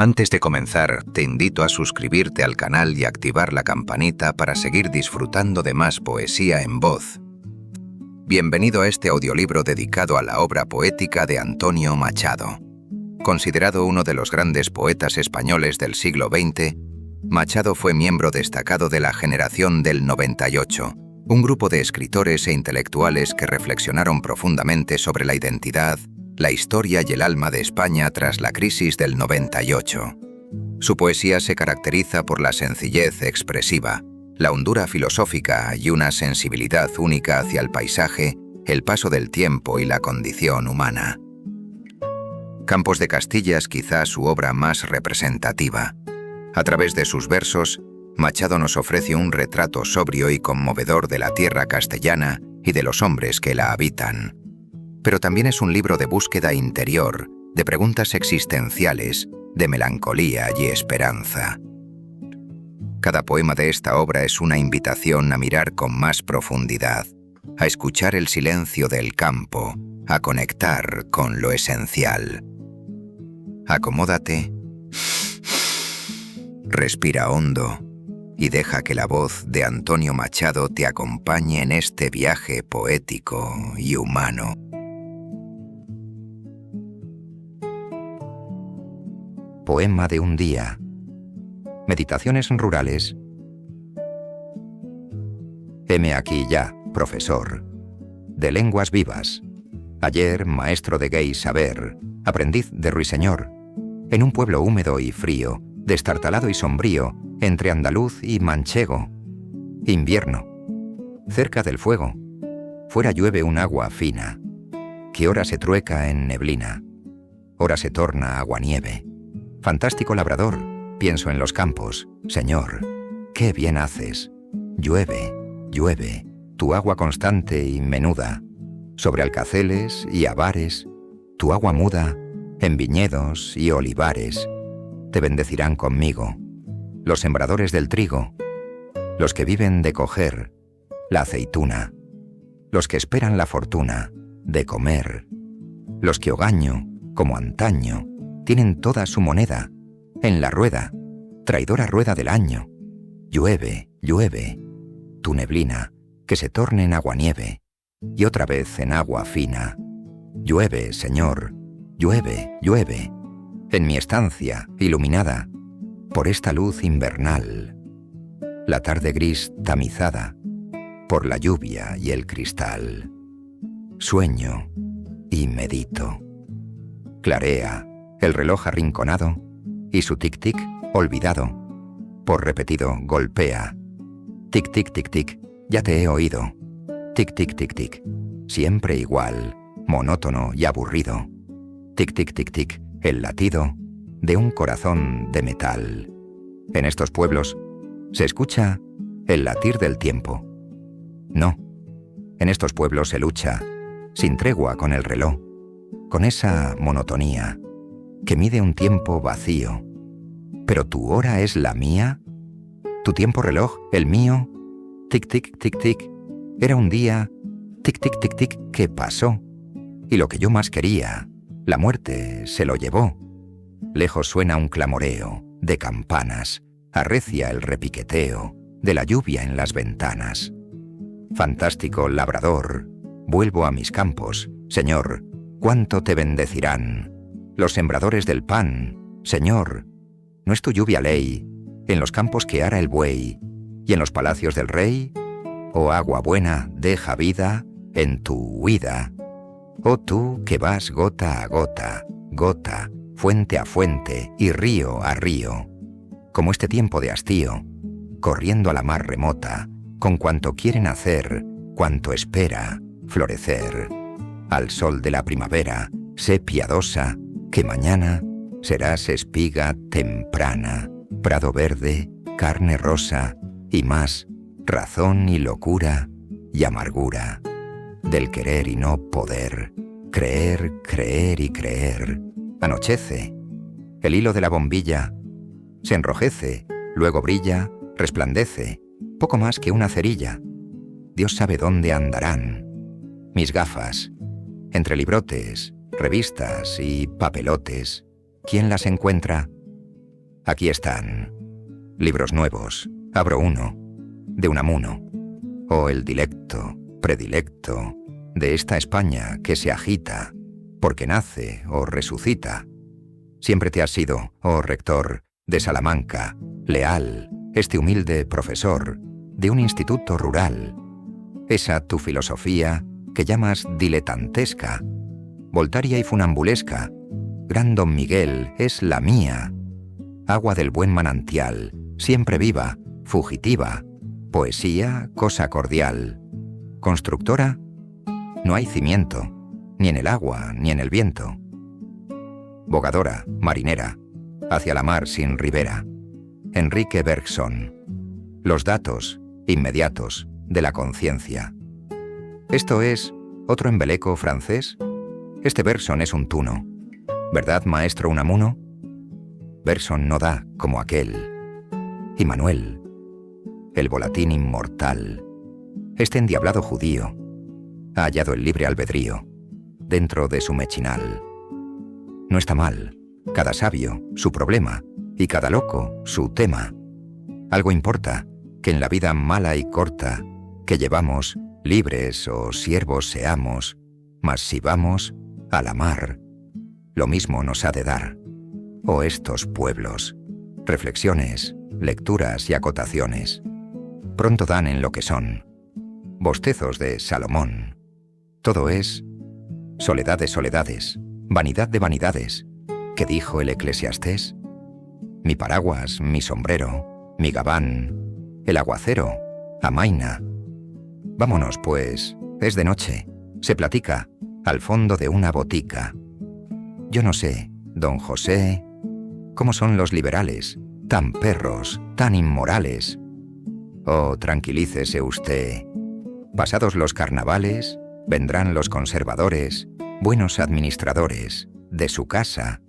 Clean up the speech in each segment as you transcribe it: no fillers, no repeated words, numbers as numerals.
Antes de comenzar, te invito a suscribirte al canal y activar la campanita para seguir disfrutando de más poesía en voz. Bienvenido a este audiolibro dedicado a la obra poética de Antonio Machado. Considerado uno de los grandes poetas españoles del siglo XX, Machado fue miembro destacado de la generación del 98, un grupo de escritores e intelectuales que reflexionaron profundamente sobre la identidad, la historia y el alma de España tras la crisis del 98. Su poesía se caracteriza por la sencillez expresiva, la hondura filosófica y una sensibilidad única hacia el paisaje, el paso del tiempo y la condición humana. Campos de Castilla es quizá su obra más representativa. A través de sus versos, Machado nos ofrece un retrato sobrio y conmovedor de la tierra castellana y de los hombres que la habitan. Pero también es un libro de búsqueda interior, de preguntas existenciales, de melancolía y esperanza. Cada poema de esta obra es una invitación a mirar con más profundidad, a escuchar el silencio del campo, a conectar con lo esencial. Acomódate, respira hondo y deja que la voz de Antonio Machado te acompañe en este viaje poético y humano. Poema de un día. Meditaciones rurales. Heme aquí ya, profesor, de lenguas vivas. Ayer, maestro de gay saber, aprendiz de ruiseñor, en un pueblo húmedo y frío, destartalado y sombrío, entre andaluz y manchego. Invierno, cerca del fuego, fuera llueve un agua fina, que ora se trueca en neblina, ora se torna aguanieve. Fantástico labrador, pienso en los campos, Señor, qué bien haces. Llueve, llueve, tu agua constante y menuda, sobre alcaceles y avares, tu agua muda, en viñedos y olivares, te bendecirán conmigo, los sembradores del trigo, los que viven de coger la aceituna, los que esperan la fortuna de comer, los que hogaño, como antaño, tienen toda su moneda en la rueda, traidora rueda del año. Llueve, llueve, tu neblina, que se torne en aguanieve, y otra vez en agua fina. Llueve, Señor, llueve, llueve, en mi estancia iluminada por esta luz invernal, la tarde gris tamizada por la lluvia y el cristal. Sueño y medito. Clarea el reloj arrinconado y su tic-tic olvidado, por repetido golpea. Tic-tic, tic-tic, ya te he oído. Tic-tic, tic-tic, siempre igual, monótono y aburrido. Tic-tic, tic-tic, el latido de un corazón de metal. En estos pueblos se escucha el latir del tiempo. No, en estos pueblos se lucha, sin tregua con el reloj, con esa monotonía que mide un tiempo vacío. ¿Pero tu hora es la mía? ¿Tu tiempo reloj, el mío? Tic-tic, tic-tic, era un día, tic-tic, tic-tic, que pasó. Y lo que yo más quería, la muerte se lo llevó. Lejos suena un clamoreo de campanas, arrecia el repiqueteo de la lluvia en las ventanas. Fantástico labrador, vuelvo a mis campos, Señor, cuánto te bendecirán los sembradores del pan, Señor. ¿No es tu lluvia ley en los campos que ara el buey y en los palacios del rey? Oh agua buena, deja vida en tu huida. Oh tú que vas gota a gota, gota, fuente a fuente y río a río, como este tiempo de hastío, corriendo a la mar remota, con cuanto quieren hacer, cuanto espera florecer. Al sol de la primavera, sé piadosa, que mañana serás espiga temprana, prado verde, carne rosa, y más, razón y locura y amargura, del querer y no poder, creer, creer y creer. Anochece, el hilo de la bombilla se enrojece, luego brilla, resplandece, poco más que una cerilla. Dios sabe dónde andarán mis gafas, entre librotes, revistas y papelotes. ¿Quién las encuentra? Aquí están. Libros nuevos. Abro uno. De Unamuno. O el dilecto, predilecto, de esta España que se agita, porque nace o resucita. Siempre te has sido, oh rector, de Salamanca, leal, este humilde profesor, de un instituto rural. Esa tu filosofía, que llamas diletantesca, voltaria y funambulesca, gran don Miguel, es la mía. Agua del buen manantial, siempre viva, fugitiva, poesía, cosa cordial. Constructora, no hay cimiento, ni en el agua, ni en el viento. Bogadora, marinera, hacia la mar sin ribera. Enrique Bergson. Los datos, inmediatos, de la conciencia. ¿Esto es otro embeleco francés? Este Bergson es un tuno. ¿Verdad, maestro Unamuno? Bergson no da como aquel. Y Manuel, el volatín inmortal, este endiablado judío, ha hallado el libre albedrío dentro de su mechinal. No está mal, cada sabio su problema y cada loco su tema. Algo importa que en la vida mala y corta que llevamos, libres o siervos seamos, mas si vamos a la mar, lo mismo nos ha de dar. Oh estos pueblos, reflexiones, lecturas y acotaciones, pronto dan en lo que son, bostezos de Salomón. Todo es soledad de soledades, vanidad de vanidades. ¿Qué dijo el Eclesiastés? Mi paraguas, mi sombrero, mi gabán, el aguacero, amaina. Vámonos, pues, es de noche, se platica, al fondo de una botica. Yo no sé, don José, cómo son los liberales, tan perros, tan inmorales. Oh, tranquilícese usted. Pasados los carnavales, vendrán los conservadores, buenos administradores, de su casa.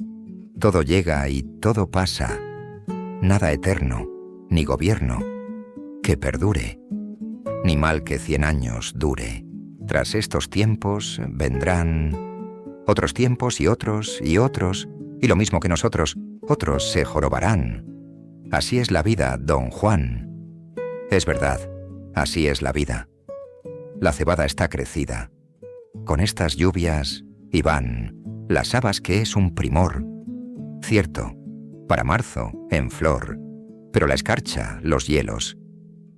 Todo llega y todo pasa. Nada eterno, ni gobierno, que perdure, ni mal que 100 años dure. Tras estos tiempos vendrán otros tiempos y otros, y lo mismo que nosotros, otros se jorobarán. Así es la vida, don Juan. Es verdad, así es la vida. La cebada está crecida. Con estas lluvias, y van las habas que es un primor. Cierto, para marzo, en flor, pero la escarcha, los hielos,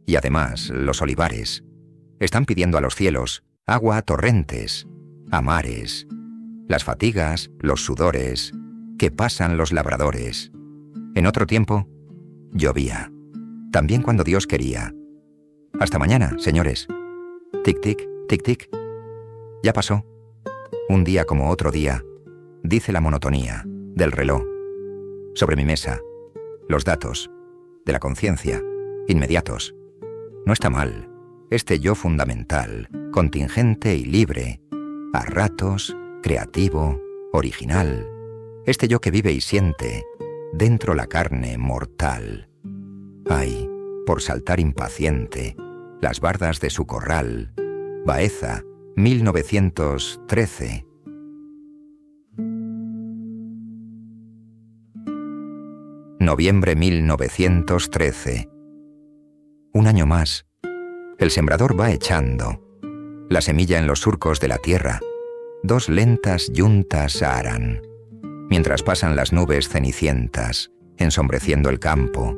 y además los olivares, están pidiendo a los cielos agua a torrentes, a mares, las fatigas, los sudores, que pasan los labradores. En otro tiempo, llovía, también cuando Dios quería. Hasta mañana, señores. Tic-tic, tic-tic. Ya pasó. Un día como otro día, dice la monotonía del reloj. Sobre mi mesa, los datos, de la conciencia, inmediatos. No está mal, este yo fundamental, contingente y libre, a ratos, creativo, original, este yo que vive y siente, dentro la carne mortal. Ay, por saltar impaciente, las bardas de su corral, Baeza, 1913. Noviembre 1913. Un año más. El sembrador va echando la semilla en los surcos de la tierra. 2 lentas yuntas aran, mientras pasan las nubes cenicientas, ensombreciendo el campo,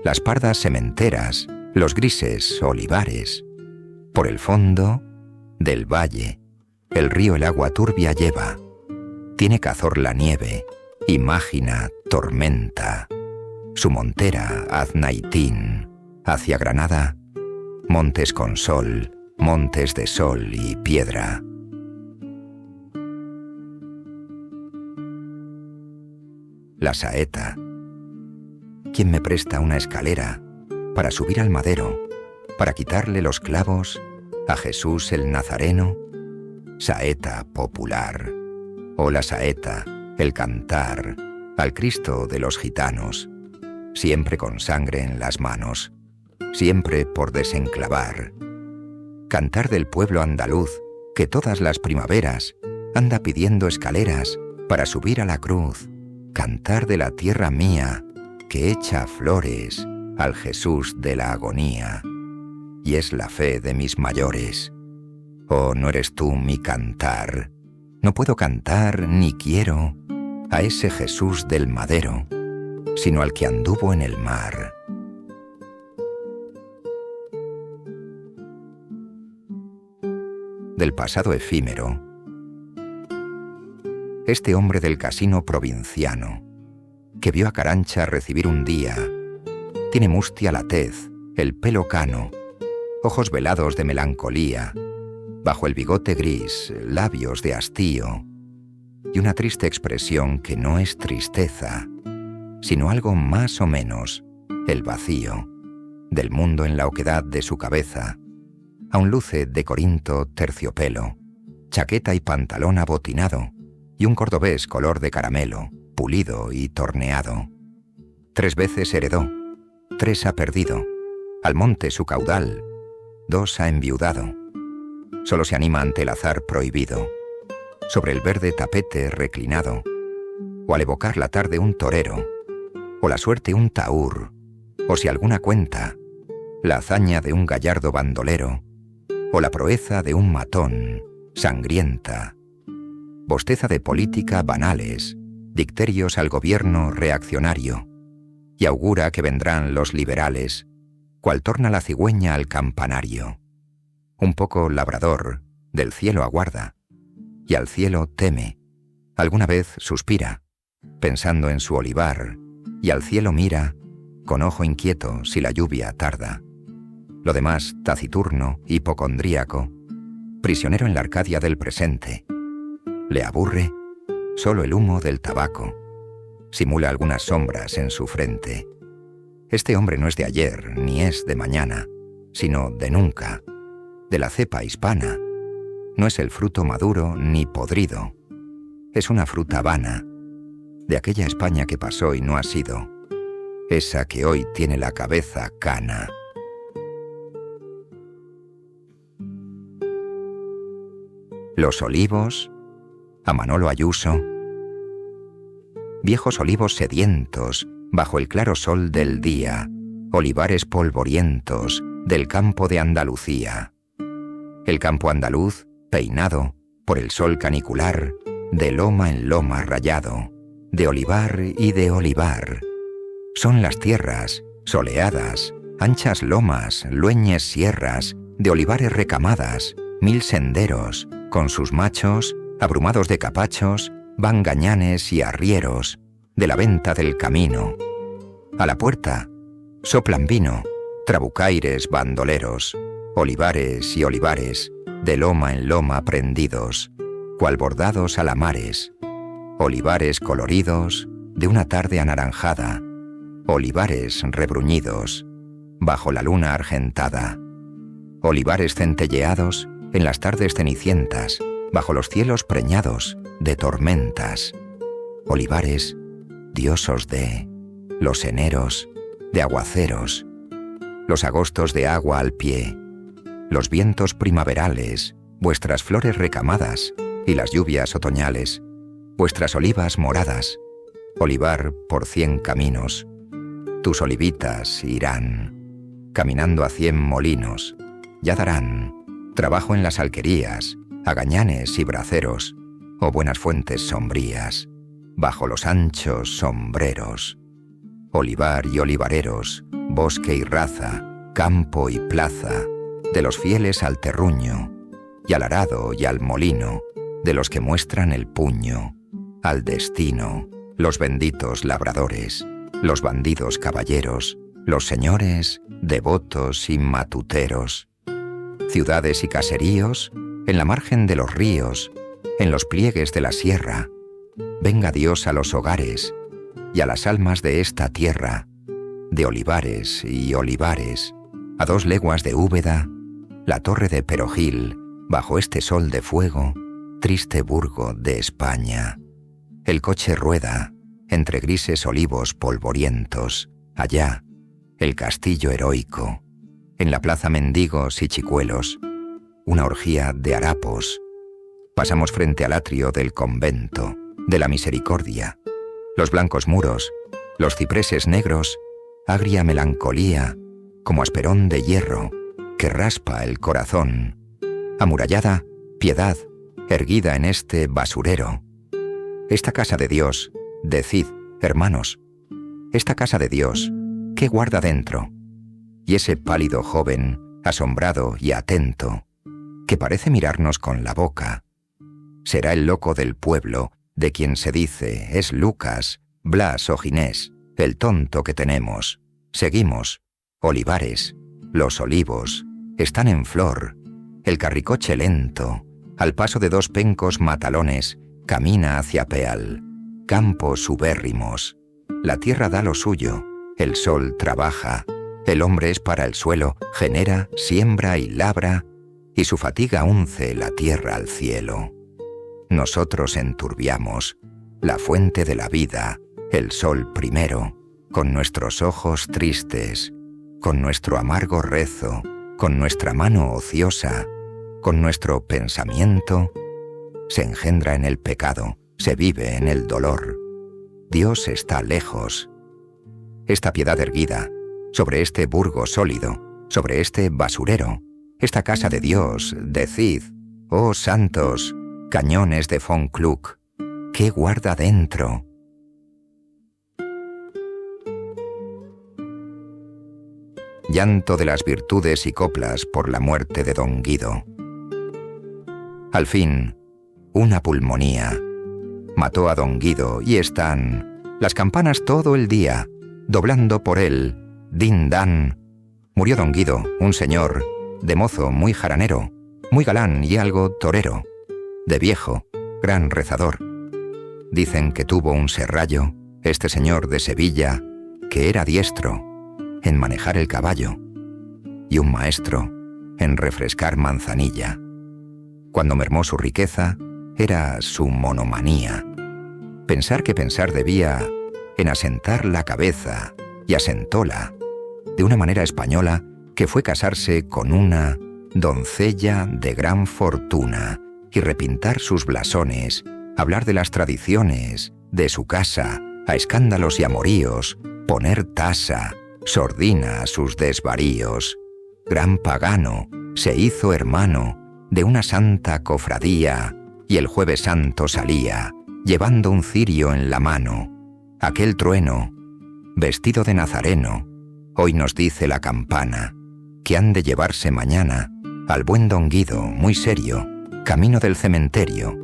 las pardas sementeras, los grises olivares. Por el fondo del valle, el río el agua turbia lleva. Tiene cazor la nieve, imágina tormenta. Su montera Aznaitín, hacia Granada, montes con sol, montes de sol y piedra. La saeta. ¿Quién me presta una escalera para subir al madero, para quitarle los clavos a Jesús el Nazareno? Saeta popular. O la saeta, el cantar, al Cristo de los gitanos, siempre con sangre en las manos, siempre por desenclavar. Cantar del pueblo andaluz, que todas las primaveras anda pidiendo escaleras para subir a la cruz. Cantar de la tierra mía, que echa flores al Jesús de la agonía, y es la fe de mis mayores. Oh, no eres tú mi cantar, no puedo cantar ni quiero a ese Jesús del madero, sino al que anduvo en el mar. Del pasado efímero, este hombre del casino provinciano, que vio a Caranscha recibir un día, tiene mustia la tez, el pelo cano, ojos velados de melancolía, bajo el bigote gris, labios de hastío, y una triste expresión que no es tristeza, sino algo más o menos, el vacío, del mundo en la oquedad de su cabeza. Aún luce de Corinto terciopelo, chaqueta y pantalón abotinado, y un cordobés color de caramelo, pulido y torneado. 3 veces heredó, 3 ha perdido, al monte su caudal, 2 ha enviudado. Solo se anima ante el azar prohibido, sobre el verde tapete reclinado, o al evocar la tarde un torero, o la suerte un tahúr, o si alguna cuenta, la hazaña de un gallardo bandolero, o la proeza de un matón, sangrienta. Bosteza de política banales, dicterios al gobierno reaccionario, y augura que vendrán los liberales, cual torna la cigüeña al campanario. Un poco labrador, del cielo aguarda, y al cielo teme, alguna vez suspira, pensando en su olivar, y al cielo mira, con ojo inquieto si la lluvia tarda. Lo demás taciturno, hipocondríaco, prisionero en la Arcadia del presente. Le aburre solo el humo del tabaco, simula algunas sombras en su frente. Este hombre no es de ayer ni es de mañana, sino de nunca, de la cepa hispana. No es el fruto maduro ni podrido, es una fruta vana, de aquella España que pasó y no ha sido, esa que hoy tiene la cabeza cana. Los olivos, a Manolo Ayuso. Viejos olivos sedientos, bajo el claro sol del día, olivares polvorientos del campo de Andalucía. El campo andaluz, peinado por el sol canicular, de loma en loma rayado, de olivar y de olivar. Son las tierras, soleadas, anchas lomas, lueñes sierras, de olivares recamadas, 1000 senderos, con sus machos, abrumados de capachos, van gañanes y arrieros, de la venta del camino. A la puerta, soplan vino, trabucaires bandoleros, olivares y olivares, de loma en loma prendidos, cual bordados alamares, olivares coloridos de una tarde anaranjada, olivares rebruñidos, bajo la luna argentada, olivares centelleados en las tardes cenicientas, bajo los cielos preñados de tormentas, olivares diosos de los eneros, de aguaceros, los agostos de agua al pie, los vientos primaverales, vuestras flores recamadas y las lluvias otoñales, vuestras olivas moradas, olivar por 100 caminos, tus olivitas irán, caminando a 100 molinos, ya darán trabajo en las alquerías, agañanes y braceros, o buenas fuentes sombrías, bajo los anchos sombreros. Olivar y olivareros, bosque y raza, campo y plaza, de los fieles al terruño, y al arado y al molino, de los que muestran el puño, al destino, los benditos labradores, los bandidos caballeros, los señores, devotos y matuteros. Ciudades y caseríos, en la margen de los ríos, en los pliegues de la sierra, venga Dios a los hogares y a las almas de esta tierra, de olivares y olivares, a 2 leguas de Úbeda, la torre de Perogil, bajo este sol de fuego, triste burgo de España. El coche rueda, entre grises olivos polvorientos, allá, el castillo heroico, en la plaza mendigos y chicuelos, una orgía de harapos. Pasamos frente al atrio del convento, de la misericordia, los blancos muros, Los cipreses negros, agria melancolía, como asperón de hierro, que raspa el corazón. Amurallada, piedad, erguida en este basurero. Esta casa de Dios, decid, hermanos, esta casa de Dios, ¿qué guarda dentro? Y ese pálido joven, asombrado y atento, que parece mirarnos con la boca, será el loco del pueblo, de quien se dice es Lucas, Blas o Ginés, el tonto que tenemos. Seguimos, olivares, los olivos, están en flor, el carricoche lento, al paso de 2 pencos matalones, camina hacia Peal, campos ubérrimos, la tierra da lo suyo, el sol trabaja, el hombre es para el suelo, genera, siembra y labra, y su fatiga unce la tierra al cielo. Nosotros enturbiamos, la fuente de la vida, el sol primero, con nuestros ojos tristes, con nuestro amargo rezo, con nuestra mano ociosa, con nuestro pensamiento, se engendra en el pecado, se vive en el dolor. Dios está lejos. Esta piedad erguida, sobre este burgo sólido, sobre este basurero, esta casa de Dios, decid, oh santos, cañones de von Kluck, ¿qué guarda dentro? Llanto de las virtudes y coplas por la muerte de don Guido. Al fin, una pulmonía mató a don Guido y están las campanas todo el día, doblando por él, din dan. Murió don Guido, un señor, de mozo muy jaranero, muy galán y algo torero, de viejo, gran rezador. Dicen que tuvo un serrallo, este señor de Sevilla, que era diestro en manejar el caballo, y un maestro en refrescar manzanilla. Cuando mermó su riqueza, era su monomanía. Pensar que pensar debía en asentar la cabeza, y asentóla, de una manera española, que fue casarse con una doncella de gran fortuna, y repintar sus blasones, hablar de las tradiciones, de su casa, a escándalos y amoríos, poner tasa, sordina a sus desvaríos. Gran pagano, se hizo hermano de una santa cofradía, y el jueves santo salía, llevando un cirio en la mano. Aquel trueno, vestido de nazareno, hoy nos dice la campana, que han de llevarse mañana al buen don Guido, muy serio, camino del cementerio.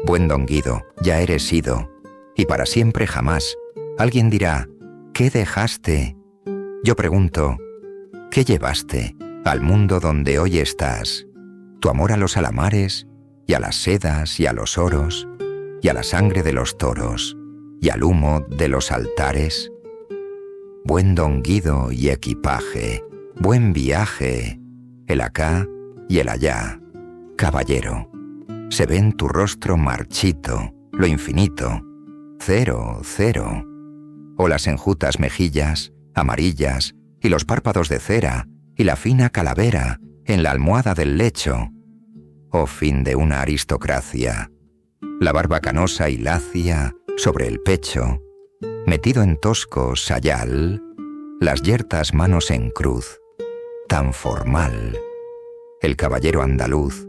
Buen don Guido, ya eres ido, y para siempre jamás. Alguien dirá, ¿qué dejaste? Yo pregunto, ¿qué llevaste al mundo donde hoy estás? Tu amor a los alamares, y a las sedas y a los oros, y a la sangre de los toros, y al humo de los altares. Buen don Guido y equipaje, buen viaje, el acá y el allá. Caballero, se ve en tu rostro marchito, lo infinito, cero, cero, o las enjutas mejillas, amarillas, y los párpados de cera, y la fina calavera en la almohada del lecho. Oh fin de una aristocracia, la barba canosa y lacia sobre el pecho, metido en tosco sayal, las yertas manos en cruz, tan formal, el caballero andaluz.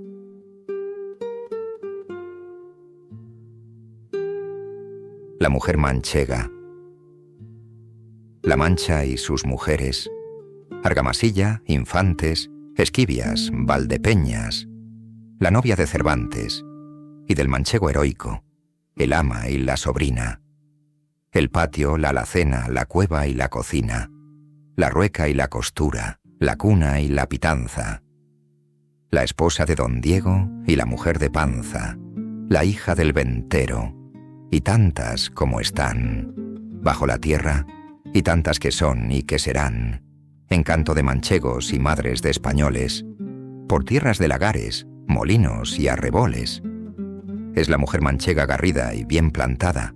La mujer manchega, La Mancha y sus mujeres, Argamasilla, Infantes, Esquivias, Valdepeñas, la novia de Cervantes, y del manchego heroico, el ama y la sobrina, el patio, la alacena, la cueva y la cocina, la rueca y la costura, la cuna y la pitanza, la esposa de don Diego y la mujer de Panza, la hija del ventero, y tantas como están, bajo la tierra, y tantas que son y que serán, encanto de manchegos y madres de españoles, por tierras de lagares, molinos y arreboles. Es la mujer manchega garrida y bien plantada,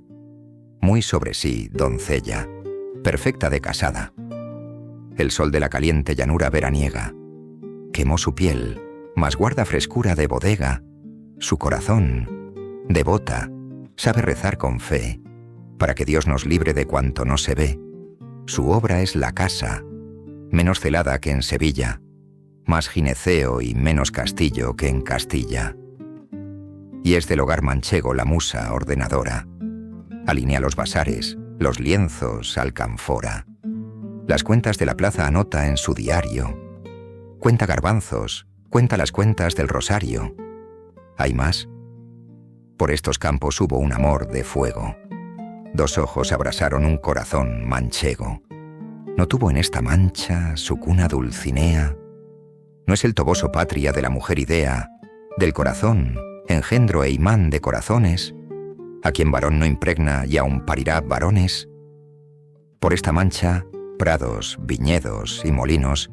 muy sobre sí doncella, perfecta de casada. El sol de la caliente llanura veraniega quemó su piel, mas guarda frescura de bodega. Su corazón, devota, sabe rezar con fe, para que Dios nos libre de cuanto no se ve. Su obra es la casa, menos celada que en Sevilla, más gineceo y menos castillo que en Castilla. Y es del hogar manchego la musa ordenadora. Alinea los basares, los lienzos alcanfora. Las cuentas de la plaza anota en su diario. Cuenta garbanzos, cuenta las cuentas del rosario. ¿Hay más? Por estos campos hubo un amor de fuego. Dos ojos abrasaron un corazón manchego. ¿No tuvo en esta mancha su cuna Dulcinea? ¿No es el Toboso patria de la mujer idea, del corazón, engendro e imán de corazones, a quien varón no impregna y aun parirá varones? Por esta mancha, prados, viñedos y molinos,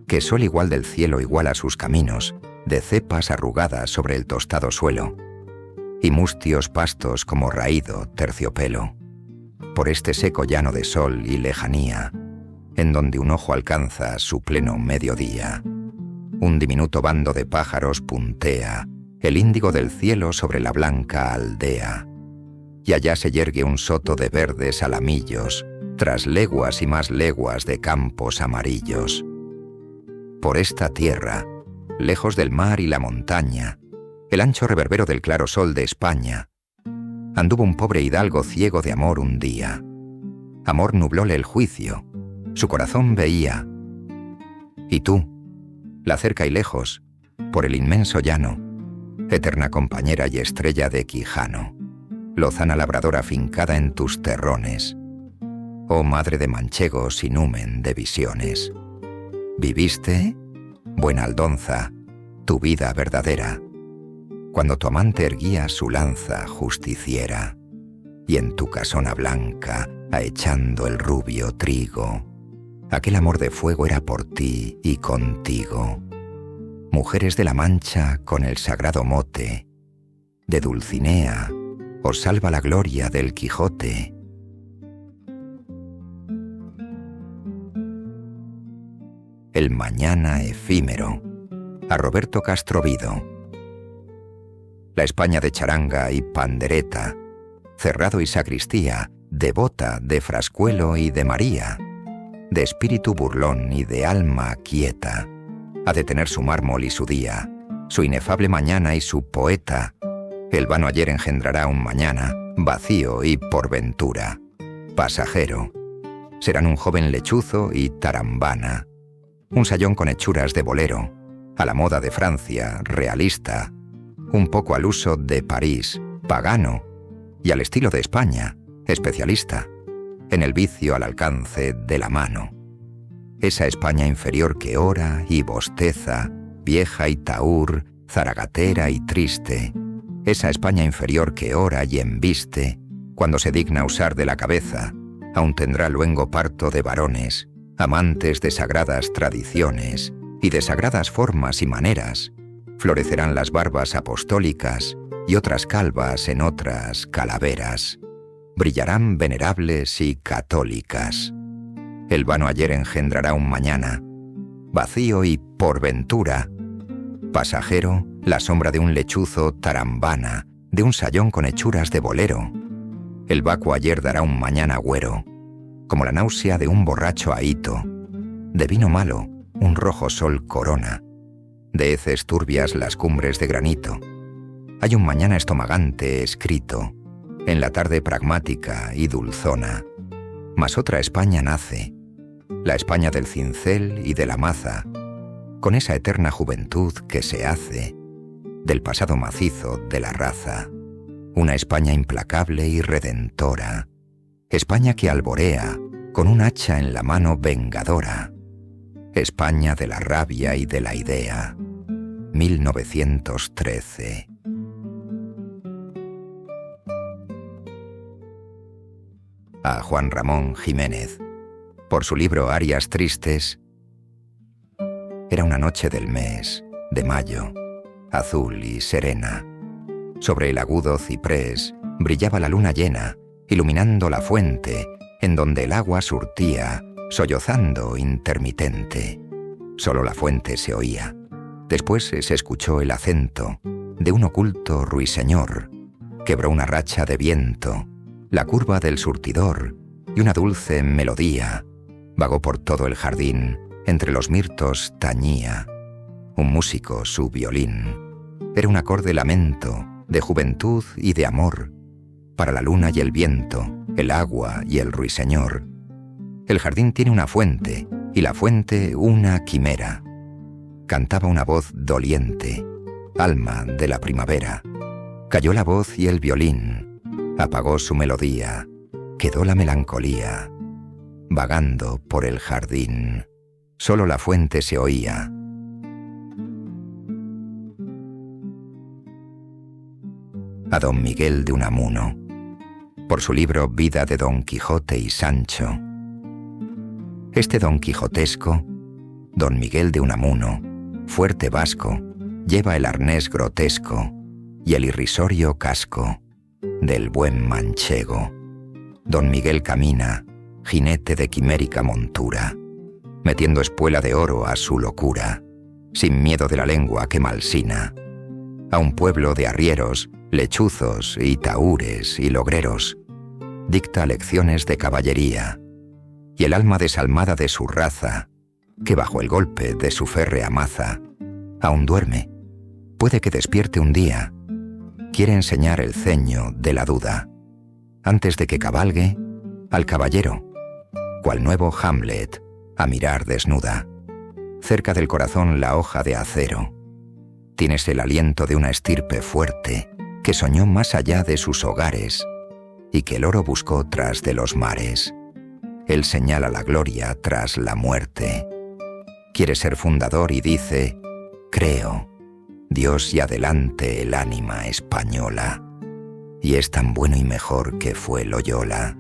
que sol igual del cielo iguala sus caminos, de cepas arrugadas sobre el tostado suelo, y mustios pastos como raído terciopelo, por este seco llano de sol y lejanía, en donde un ojo alcanza su pleno mediodía. Un diminuto bando de pájaros puntea el índigo del cielo sobre la blanca aldea, y allá se yergue un soto de verdes alamillos, tras leguas y más leguas de campos amarillos. Por esta tierra, lejos del mar y la montaña, el ancho reverbero del claro sol de España, anduvo un pobre hidalgo ciego de amor un día. Amor nublóle el juicio, su corazón veía. Y tú, la cerca y lejos, por el inmenso llano, eterna compañera y estrella de Quijano, lozana labradora fincada en tus terrones, oh madre de manchegos y numen de visiones. ¿Viviste, buena Aldonza, tu vida verdadera, cuando tu amante erguía su lanza justiciera, y en tu casona blanca, ahechando el rubio trigo, aquel amor de fuego era por ti y contigo? Mujeres de la Mancha con el sagrado mote de Dulcinea, os salva la gloria del Quijote. El mañana efímero, a Roberto Castro Vido. La España de charanga y pandereta, cerrado y sacristía, devota de Frascuelo y de María, de espíritu burlón y de alma quieta, ha de tener su mármol y su día, su inefable mañana y su poeta. El vano ayer engendrará un mañana, vacío y por ventura, pasajero. Serán un joven lechuzo y tarambana, un sayón con hechuras de bolero, a la moda de Francia, realista, un poco al uso de París, pagano, y al estilo de España, especialista, en el vicio al alcance de la mano. Esa España inferior que ora y bosteza, vieja y tahúr, zaragatera y triste, esa España inferior que ora y embiste, cuando se digna usar de la cabeza, aún tendrá luengo parto de varones, amantes de sagradas tradiciones y de sagradas formas y maneras. Florecerán las barbas apostólicas y otras calvas en otras calaveras. Brillarán venerables y católicas. El vano ayer engendrará un mañana, vacío y por ventura, pasajero, la sombra de un lechuzo tarambana, de un sayón con hechuras de bolero. El vacuo ayer dará un mañana güero, como la náusea de un borracho ahito. De vino malo, un rojo sol corona, de heces turbias las cumbres de granito. Hay un mañana estomagante escrito, en la tarde pragmática y dulzona. Mas otra España nace, la España del cincel y de la maza, con esa eterna juventud que se hace del pasado macizo de la raza. Una España implacable y redentora, España que alborea con un hacha en la mano vengadora. España de la rabia y de la idea. 1913. A Juan Ramón Jiménez, por su libro Arias Tristes. Era una noche del mes de mayo, azul y serena. Sobre el agudo ciprés brillaba la luna llena, iluminando la fuente, en donde el agua surtía, sollozando intermitente. Solo la fuente se oía. Después se escuchó el acento de un oculto ruiseñor. Quebró una racha de viento, la curva del surtidor y una dulce melodía vagó por todo el jardín, entre los mirtos tañía. Un músico su violín. Era un acorde lamento, de juventud y de amor, para la luna y el viento, el agua y el ruiseñor. El jardín tiene una fuente, y la fuente una quimera. Cantaba una voz doliente, alma de la primavera. Cayó la voz y el violín, apagó su melodía, quedó la melancolía, vagando por el jardín. Solo la fuente se oía. A don Miguel de Unamuno, por su libro Vida de Don Quijote y Sancho. Este don quijotesco, don Miguel de Unamuno, fuerte vasco, lleva el arnés grotesco y el irrisorio casco del buen manchego. Don Miguel camina, jinete de quimérica montura, metiendo espuela de oro a su locura, sin miedo de la lengua que malsina, a un pueblo de arrieros, lechuzos y tahúres y logreros, dicta lecciones de caballería, y el alma desalmada de su raza, que bajo el golpe de su férrea maza, aún duerme, puede que despierte un día, quiere enseñar el ceño de la duda, antes de que cabalgue al caballero, cual nuevo Hamlet, a mirar desnuda, cerca del corazón la hoja de acero. Tienes el aliento de una estirpe fuerte, que soñó más allá de sus hogares, y que el oro buscó tras de los mares. Él señala la gloria tras la muerte. Quiere ser fundador y dice, creo, Dios y adelante el ánima española. Y es tan bueno y mejor que fue Loyola.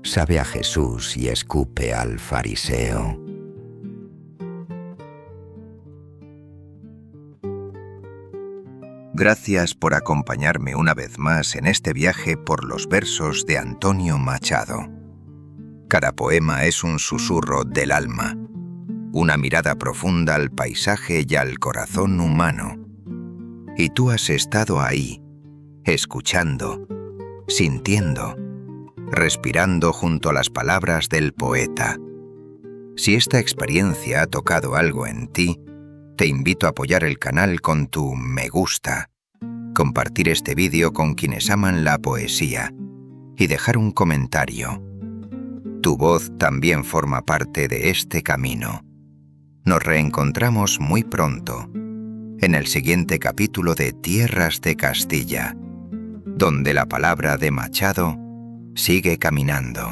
Sabe a Jesús y escupe al fariseo. Gracias por acompañarme una vez más en este viaje por los versos de Antonio Machado. Cada poema es un susurro del alma, una mirada profunda al paisaje y al corazón humano. Y tú has estado ahí, escuchando, sintiendo, respirando junto a las palabras del poeta. Si esta experiencia ha tocado algo en ti, te invito a apoyar el canal con tu me gusta, compartir este vídeo con quienes aman la poesía y dejar un comentario. Tu voz también forma parte de este camino. Nos reencontramos muy pronto, en el siguiente capítulo de Tierras de Castilla, donde la palabra de Machado sigue caminando.